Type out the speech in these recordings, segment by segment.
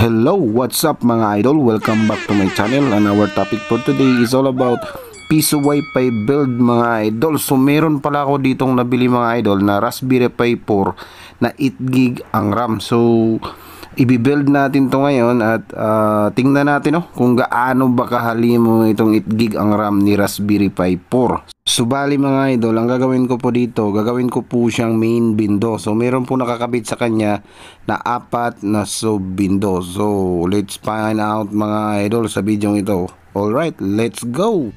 Hello, what's up mga idol? Welcome back to my channel, and our topic for today is all about Piso Wi-Fi build mga idol. So meron pala ako ditong nabili mga idol na Raspberry Pi 4 na 8GB ang RAM. So i-build natin to ngayon at tingnan natin kung gaano ba kahalimo itong 8GB ang RAM ni Raspberry Pi 4. Subali mga idol, ang gagawin ko po dito, gagawin ko po siyang main window. So meron po nakakabit sa kanya na 4 na sub window. So let's find out mga idol sa video ito. Alright, let's go!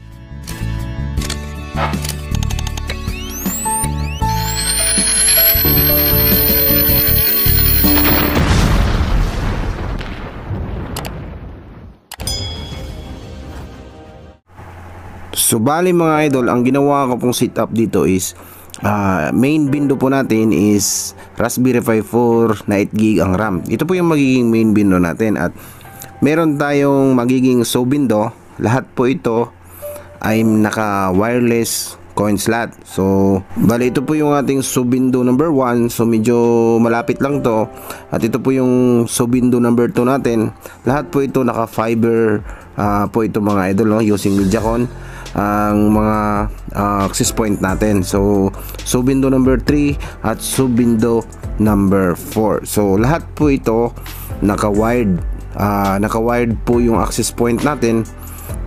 So bali mga idol, ang ginawa ko pong setup dito is main window po natin is Raspberry Pi 4 na 8GB ang RAM. Ito po yung magiging main window natin at meron tayong magiging sub window. Lahat po ito ay naka wireless coin slot. So bali ito po yung ating sub window number 1. So medyo malapit lang to. At ito po yung sub window number 2 natin. Lahat po ito naka fiber po ito mga idol using Mediacom ang mga access point natin. So sub window number 3 at sub window number 4. So lahat po ito naka-wired. Naka-wired po yung access point natin.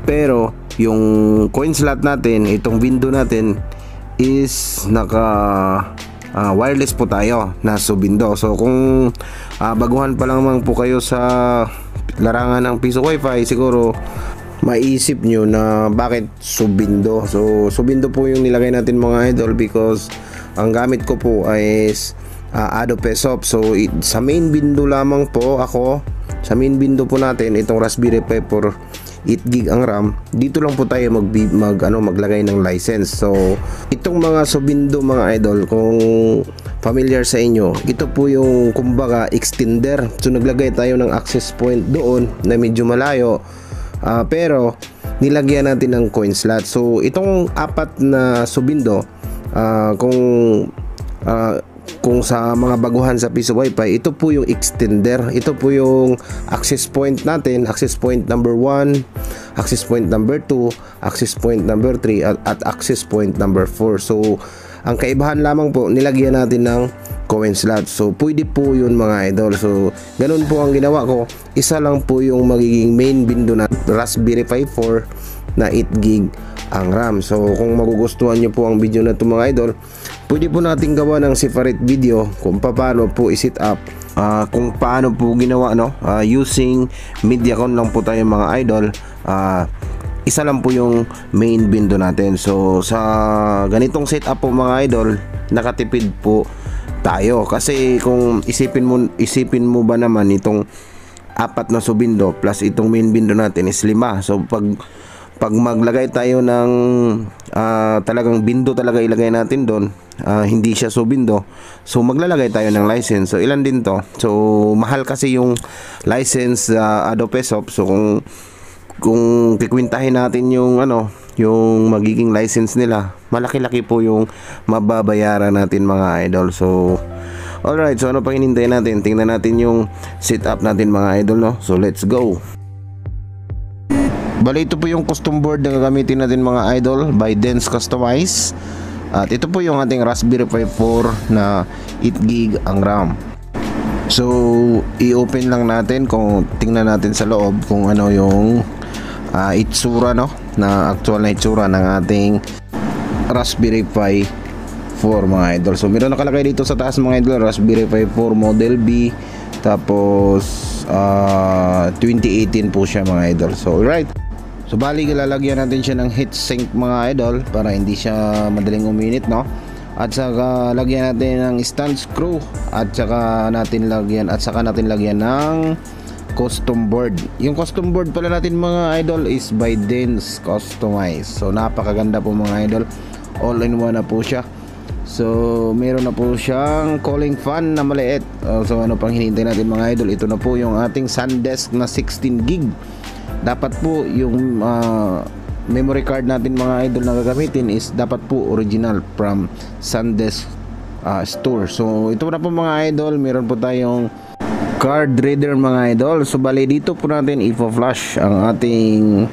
Pero yung coin slot natin, itong window natin is naka wireless po tayo na sub window. So kung baguhan pa lang po kayo sa larangan ng Piso Wi-Fi, siguro maisip nyo na bakit sub window. So sub window po yung nilagay natin mga idol because ang gamit ko po is Adobe Shop. So sa main window lamang po ako, sa main window po natin itong Raspberry Pi 4 8GB ang RAM, dito lang po tayo maglagay ng license. So itong mga sub window mga idol, kung familiar sa inyo, ito po yung kumbaga extender. So naglagay tayo ng access point doon na medyo malayo, pero nilagyan natin ng coin slot. So itong 4 na sub window, kung sa mga baguhan sa Piso Wi-Fi, ito po yung extender. Ito po yung access point natin, access point number 1, access point number 2, access point number 3 at access point number 4. So ang kaibahan lamang po, nilagyan natin ng coin slot. So pwede po yun mga idol. So ganun po ang ginawa ko. Isa lang po yung magiging main window na Raspberry Pi 4 na 8GB ang RAM. So kung magugustuhan nyo po ang video na ito mga idol, pwede po natin gawa ng separate video kung paano po i-set up, kung paano po ginawa using Mediacom lang po tayo mga idol. Isa lang po yung main window natin. So sa ganitong setup po mga idol, nakatipid po tayo kasi kung isipin mo ba naman itong 4 na sub window plus itong main window natin is 5. So pag maglagay tayo ng talagang window talaga ilagay natin doon, hindi siya sub window, so maglalagay tayo ng license. So ilan din to? So mahal kasi yung license Adobe Shop. So kung kikwintahin natin yung yung magiging license nila, malaki-laki po yung mababayaran natin mga idol. So alright, so ano pang hinintay natin? Tingnan natin yung setup natin mga idol So let's go. Bali ito po yung custom board na gagamitin natin mga idol by Dens Customize. At ito po yung ating Raspberry Pi 4 na 8GB ang RAM. So i-open lang natin, kung tingnan natin sa loob kung ano yung itsura na actual na itsura ng ating Raspberry Pi 4 mga idol. So meron nakalagay dito sa taas mga idol, Raspberry Pi 4 Model B, tapos 2018 po siya mga idol. So alright, so bali lalagyan natin siya ng heatsink mga idol para hindi siya madaling uminit at saka lagyan natin ng stand screw at saka natin lagyan ng custom board. Yung custom board pala natin mga idol is by Dens Customize. So napakaganda po mga idol, all in one na po siya. So meron na po siyang cooling fan na maliit. So ano pang hinihintay natin mga idol? Ito na po yung ating SanDisk na 16GB. Dapat po yung memory card natin mga idol na gagamitin is dapat po original from SanDisk store. So ito na po mga idol, meron po tayong card reader mga idol. So bali dito po natin ipo-flash ang ating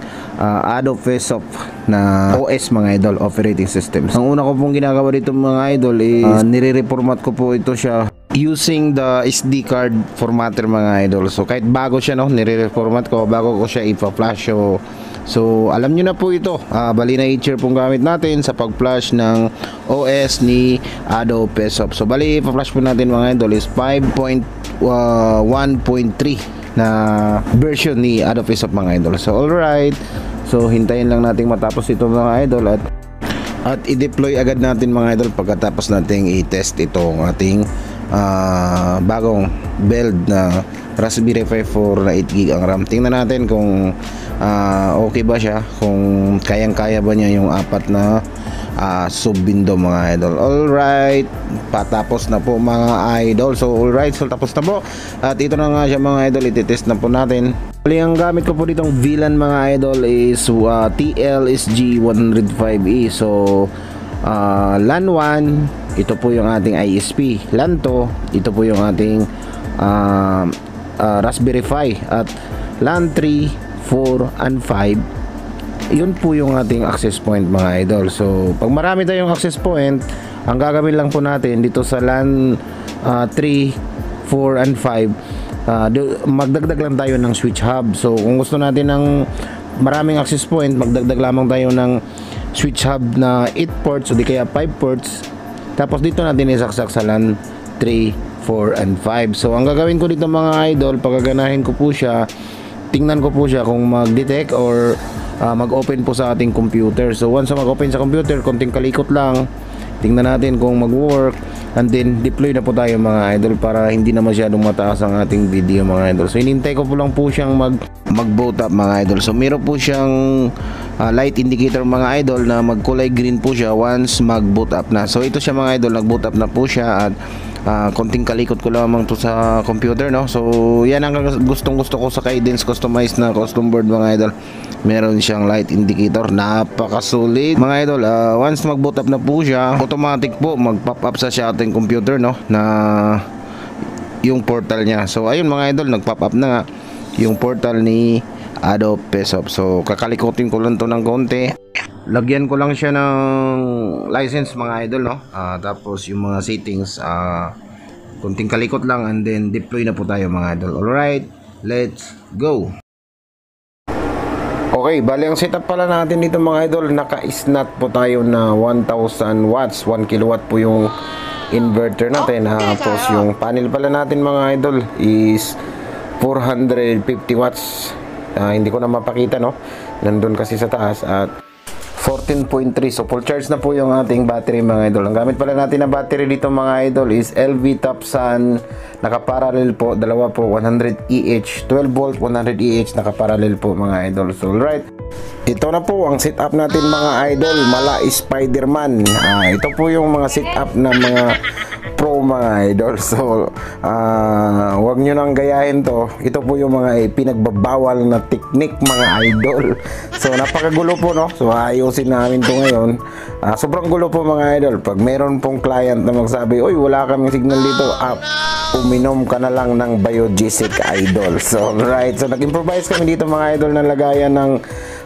Adobe Face-Off na OS mga idol, operating systems. Ang una ko pong ginagawa dito mga idol is nire-reformat ko po ito siya using the SD card formatter mga idol. So kahit bago siya no, nire-reformat ko bago ko siya ipo-flash. So alam nyo na po ito, bali na feature pong gamit natin sa pag-flash ng OS ni Adobe Face-Off. So bali ipa-flash po natin mga idol is 5.1.3 na version ni Adobe Face-Off mga idol. So alright, so hintayin lang natin matapos ito mga idol at i-deploy agad natin mga idol pagkatapos nating i-test itong ating bagong build na Raspberry Pi 4 na 8GB ang RAM. Tingnan natin kung okay ba siya, kung kayang-kaya ba niya yung apat na sub window mga idol. Alright, patapos na po mga idol. So alright, so tapos na po at ito na nga siya mga idol, ititest na po natin. Ang gamit ko po ditong VLAN mga idol is TLSG105E. So LAN 1, ito po yung ating ISP. LAN 2, ito po yung ating Raspberry Pi. At LAN 3, 4, and 5, yun po yung ating access point mga idol. So pag marami tayong access point, ang gagawin lang po natin dito sa LAN 3, 4, and 5, magdagdag lang tayo ng switch hub. So kung gusto natin ng maraming access point, magdagdag lamang tayo ng switch hub na 8 ports o di kaya 5 ports. Tapos dito natin isaksak sa LAN 3, 4, and 5. So ang gagawin ko dito mga idol, pagaganahin ko po siya, tingnan ko po siya kung mag-detect or mag-open po sa ating computer. So once mag-open sa computer, konting kalikot lang, tingnan natin kung mag-work, and then deploy na po tayo mga idol para hindi na masyadong mataas ang ating video mga idol. So hinintay ko po lang po siyang mag-boot up mga idol. So meron po siyang light indicator mga idol na magkulay green po siya once mag-boot up na. So ito siya mga idol, nag-boot up na po siya at konting kalikot ko lamang to sa computer no. So yan ang gustong gusto ko sa Cadence customized na custom board mga idol. Meron siyang light indicator, napakasulit mga idol. Once mag-boot up na po siya, automatic po mag-pop up sa ating computer no, na yung portal niya. So ayun mga idol, nag-pop up na nga yung portal ni Adobe Face-Off. So kakalikotin ko lang to ng konti, lagyan ko lang siya ng license mga idol no. Tapos yung mga settings, konting kalikot lang, and then deploy na po tayo mga idol. Alright, let's go. Okay, bali ang setup pala natin dito mga idol, naka-snap po tayo na 1000 watts, 1 kilowatt po yung inverter natin. Tapos yung panel pala natin mga idol is 450 watts. Hindi ko na mapakita no, nandun kasi sa taas. At 14.3, so full charge na po yung ating battery mga idol. Ang gamit pala natin na battery dito mga idol is LV Topsan, naka-parallel po, dalawa po, 100 EH, 12 volt 100 EH, naka-parallel po mga idol. So alright, ito na po ang setup natin mga idol, mala Spider-Man. Ito po yung mga setup na mga pro mga idol. So wag nyo nang gayahin to. Ito po yung mga pinagbabawal na technique mga idol. So napakagulo po no. So ayusin namin to ngayon. Sobrang gulo po mga idol. Pag meron pong client na magsabi, "Oy, wala kaming signal dito." Uminom ka na lang ng Biogesic idol. So right, so nag-improvise kami dito mga idol na lagayan ng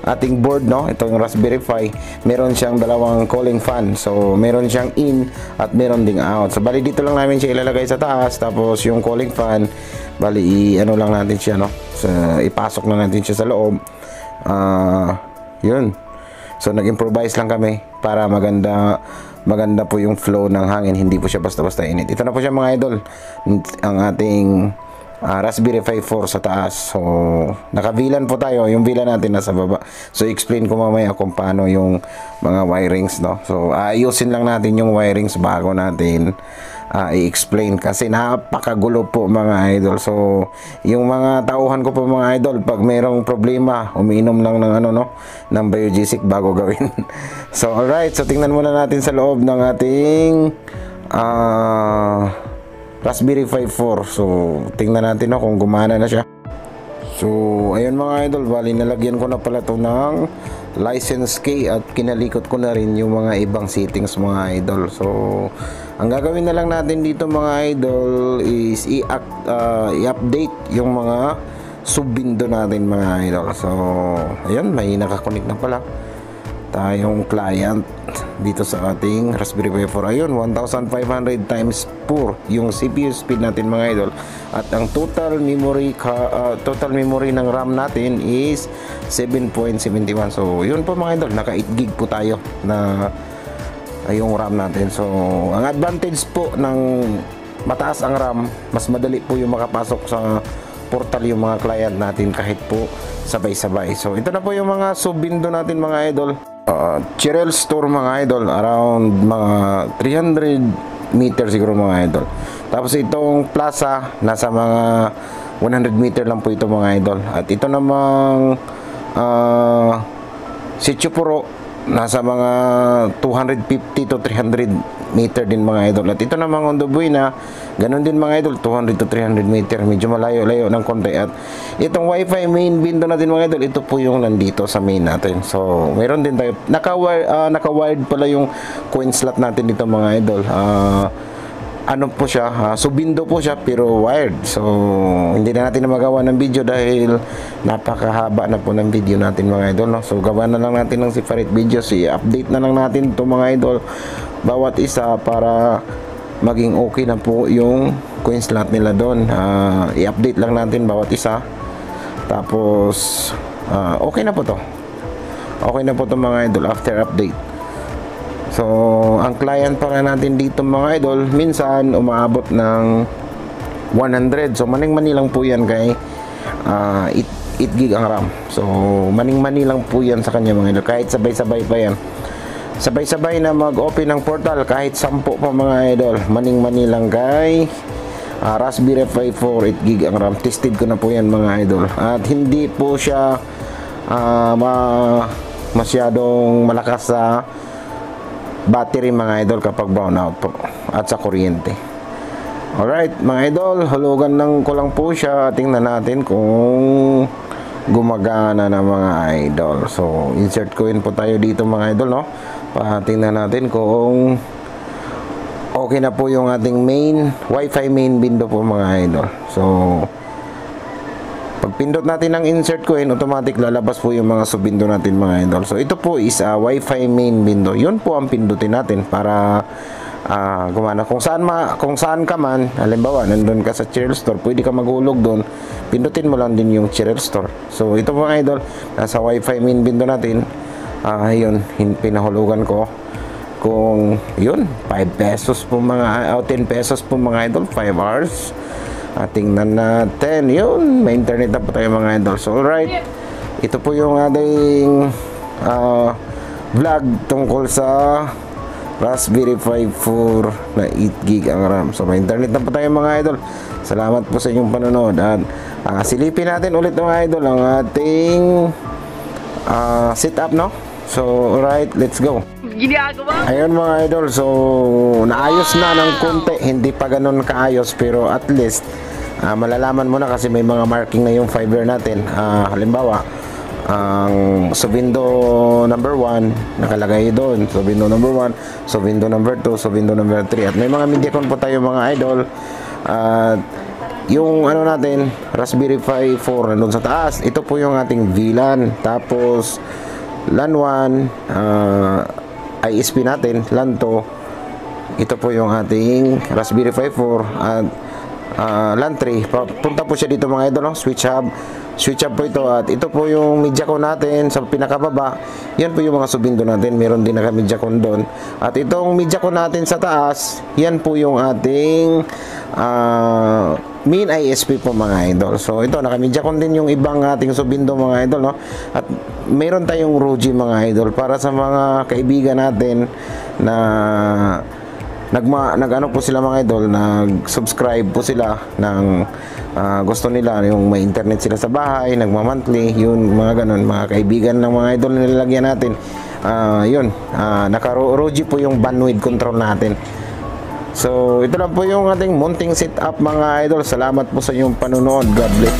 ating board no. Ito yung Raspberry Pi. Meron siyang dalawang cooling fan. So meron siyang in at meron ding out. So bali dito lang namin siya ilalagay sa taas. Tapos yung cooling fan, bali ano lang natin siya no. So ipasok na natin siya sa loob. Yun. So nag-improvise lang kami para maganda po yung flow ng hangin, hindi po siya basta-basta init. Ito na po siya mga idol, ang ating Raspberry Pi 4 sa taas. So naka-VLAN po tayo, yung VLAN natin nasa baba. So explain ko mamaya kung paano yung mga wirings no. So ayusin lang natin yung wirings bago natin i-explain kasi napakagulo po mga idol. So yung mga tauhan ko po mga idol, pag merong problema, umiinom lang ng ano no, ng Biogesic bago gawin. So alright, so tingnan muna natin sa loob ng ating Raspberry Pi 4. So tingnan natin no, kung gumana na siya. So ayun mga idol, bali nalagyan ko na pala to ng license key at kinalikot ko na rin yung mga ibang settings mga idol. So ang gagawin na lang natin dito mga idol is i-update yung mga sub-window natin mga idol. So ayun, may nakakonect na pala tayong client dito sa ating Raspberry Pi 4. Ayun, 1500 times 4 yung CPU speed natin mga idol, at ang total memory ng RAM natin is 7.71. so yun po mga idol, naka 8 gig po tayo na yung RAM natin. So ang advantage po ng mataas ang RAM, mas madali po yung makapasok sa portal yung mga client natin kahit po sabay-sabay. So ito na po yung mga sub-window natin mga idol. Cherel Store mga idol, around mga 300 meter siguro mga idol. Tapos itong plaza nasa mga 100 meter lang po ito mga idol. At ito namang Sitio Puro nasa mga 250 to 300 meter din mga idol. At ito namang Hondo Buena, ganun din mga idol, 200 to 300 meter, medyo malayo-layo ng konti. At itong wifi main window natin mga idol, ito po yung nandito sa main natin. So meron din tayo naka-wired pala yung coin slot natin dito mga idol. Ano po siya, sub-window po siya pero wired. So hindi na natin na magawa ng video dahil napakahaba na po ng video natin mga idol, no? So gawa na lang natin ng separate videos, i-update na lang natin to mga idol bawat isa para maging okay na po yung coin slot nila doon. I-update lang natin bawat isa, tapos okay na po to, mga idol after update. So ang client para natin dito mga idol, minsan umaabot ng 100. So maning-mani lang po yan kay 8 gig ang RAM. So maning-mani lang po yan sa kanya mga idol, kahit sabay-sabay pa yan. Sabay-sabay na mag-open ng portal kahit 10 pa mga idol, maning-mani lang kay Raspberry Pi 4 8 gig ang RAM. Tested ko na po yan mga idol. At hindi po siya masyadong malakas sa battery mga idol kapag brownout po at sa kuryente. Alright mga idol, hulugan lang ko lang po siya. Tingnan natin kung gumagana na mga idol. So insert ko in po tayo dito mga idol, no? Tingnan natin kung okay na po yung ating main wifi main window po mga idol. So pag pindot natin ang insert coin, automatic lalabas po yung mga sub-window natin mga idol. So ito po is wifi main window. Yun po ang pindutin natin para gumana. Kung saan ka man, halimbawa nandun ka sa Cherel Store, pwede ka maghulog doon, pindutin mo lang din yung Cherel Store. So ito po mga idol, nasa wifi main window natin. Yun, pinahulugan ko. Kung yun, 5 pesos po mga 10 pesos po mga idol, 5 hours. Tingnan natin, yun, may internet na po tayo mga idol. So alright, ito po yung ating vlog tungkol sa Raspberry Pi 4 na 8 gig ang RAM. So may internet na po tayo mga idol. Salamat po sa inyong panonood. At silipin natin ulit mga idol ang ating setup, no? So alright, let's go. Ayun mga idol, so naayos na ng konti, hindi pa ganun kaayos pero at least malalaman mo na kasi may mga marking na yung fiber natin. Halimbawa ang sub-window number 1 nakalagay doon, sub-window number 1, sub-window number 2, sub-window number 3, at may mga Mediacom po tayo mga idol. At yung ano natin, Raspberry Pi 4 nandun sa taas, ito po yung ating VLAN, tapos LAN 1, ISP natin, LAN 2, ito po yung ating Raspberry Pi 4, at LAN 3, punta po siya dito mga idol, no? Switch hub po ito, at ito po yung Mediacom natin sa pinakababa. Yan po yung mga sub-window natin, meron din naka Mediacom doon. At itong Mediacom natin sa taas, yan po yung ating main ISP po mga idol. So ito, naka Mediacom din yung ibang ating sub-window mga idol, no? At meron tayong ROG mga idol para sa mga kaibigan natin na nag-ano po sila mga idol, nag-subscribe po sila ng gusto nila yung may internet sila sa bahay, nagma-monthly, yun mga ganun, mga kaibigan ng mga idol na nilalagyan natin. Yun, naka-ROG po yung bandwidth control natin. So ito lang po yung ating mounting setup mga idol. Salamat po sa inyong panonood. God bless.